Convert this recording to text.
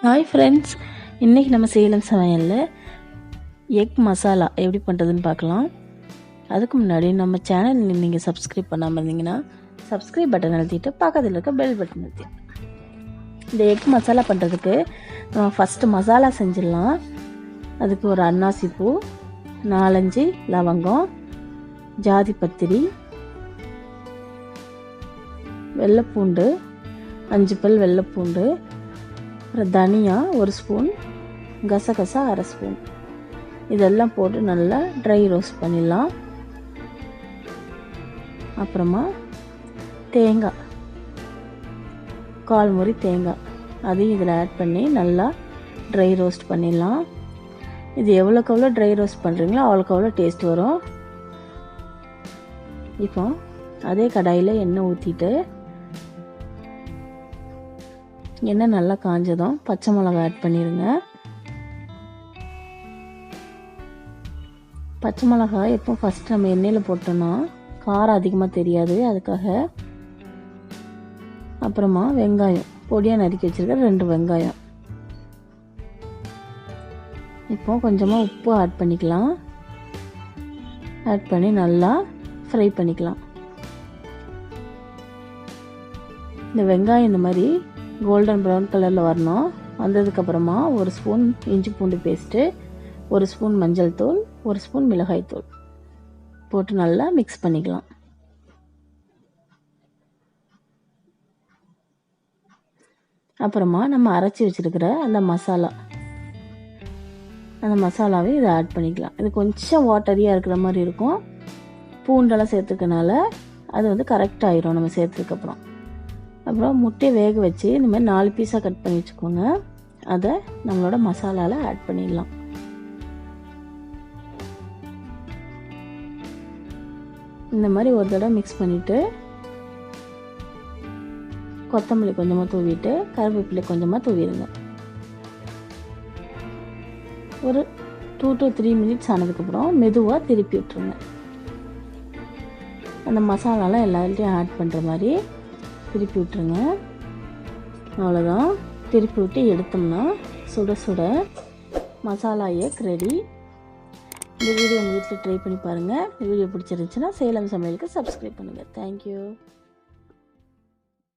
Hi friends, இன்றைக்கி நம்ம சேலம் சமையலில் எக் மசாலா எப்படி பண்ணுறதுன்னு பார்க்கலாம். அதுக்கு முன்னாடி நம்ம சேனல் நீங்கள் சப்ஸ்கிரைப் பண்ணாமல் இருந்தீங்கன்னா சப்ஸ்கிரைப் பட்டன் அழுத்திட்டு பக்கத்தில் இருக்க பெல் பட்டன் அழுத்திட்டு இந்த எக் மசாலா பண்ணுறதுக்கு நம்ம ஃபஸ்ட்டு மசாலா செஞ்சிடலாம். அதுக்கு ஒரு அன்னாசி பூ, 4-5 லவங்கம், ஜாதி பத்திரி, வெள்ளைப்பூண்டு 5 பல் வெள்ளைப்பூண்டு, அப்புறம் தனியா 1 ஸ்பூன், கசகசா 1/2 ஸ்பூன், இதெல்லாம் போட்டு நல்லா ட்ரை ரோஸ்ட் பண்ணிடலாம். அப்புறமா தேங்காய் 1/4 மூடி தேங்காய் அதையும் இதில் ஆட் பண்ணி நல்லா ட்ரை ரோஸ்ட் பண்ணிடலாம். இது எவ்வளோக்கு எவ்வளோ ட்ரை ரோஸ்ட் பண்ணுறீங்களோ அவ்வளோக்கு அவ்வளோ டேஸ்ட் வரும். இப்போ அதே கடாயில் எண்ணெய் ஊற்றிட்டு எண்ணெய் நல்லா காஞ்சதும் பச்சை மிளகாய் ஆட் பண்ணிடுங்க. பச்சை மிளகாய் எப்போ ஃபஸ்ட் நம்ம எண்ணெயில் போட்டோன்னா காரம் அதிகமாக தெரியாது, அதுக்காக. அப்புறமா வெங்காயம் பொடியாக நறுக்கி வச்சுருக்க 2 வெங்காயம். இப்போ கொஞ்சமாக உப்பு ஆட் பண்ணிக்கலாம். ஆட் பண்ணி நல்லா ஃப்ரை பண்ணிக்கலாம். இந்த வெங்காயம் இந்த மாதிரி கோல்டன் ப்ரௌன் கலரில் வரணும். வந்ததுக்கப்புறமா 1 ஸ்பூன் இஞ்சி பூண்டு பேஸ்ட்டு, 1 ஸ்பூன் மஞ்சள் தூள், 1 ஸ்பூன் மிளகாய் தூள் போட்டு நல்லா மிக்ஸ் பண்ணிக்கலாம். அப்புறமா நம்ம அரைச்சி வச்சுருக்கிற அந்த மசாலாவை இதை ஆட் பண்ணிக்கலாம். இது கொஞ்சம் வாட்டரியாக இருக்கிற மாதிரி இருக்கும். பூண்டெல்லாம் சேர்த்துக்கனால அது கரெக்டாக ஆயிரும் நம்ம சேர்த்ததுக்கப்புறம். அப்புறம் முட்டையை வேக வச்சு இந்த மாதிரி 4 பீஸாக கட் பண்ணி வச்சுக்கோங்க. அதை நம்மளோட மசாலாவில் ஆட் பண்ணிடலாம். இந்த மாதிரி ஒரு தடவை மிக்ஸ் பண்ணிவிட்டு கொத்தமல்லி கொஞ்சமாக தூவிட்டு கருவேப்பிலை கொஞ்சமாக தூவிடுங்க. ஒரு 2 to 3 மினிட்ஸ் ஆனதுக்கப்புறம் மெதுவாக திருப்பி விட்டுருங்க. அந்த மசாலாலாம் எல்லாத்தையும் ஆட் பண்ணுற மாதிரி திருப்பி விட்டுருங்க. அவ்வளோதான். திருப்பி விட்டு எடுத்தோம்னா சுட சுட மசாலா எக் ரெடி. இந்த வீடியோ உங்கள் வீட்டில் ட்ரை பண்ணி பாருங்கள். இந்த வீடியோ பிடிச்சிருந்துச்சுன்னா சேலம் சமையலுக்கு சப்ஸ்கிரைப் பண்ணுங்கள். தேங்க்யூ.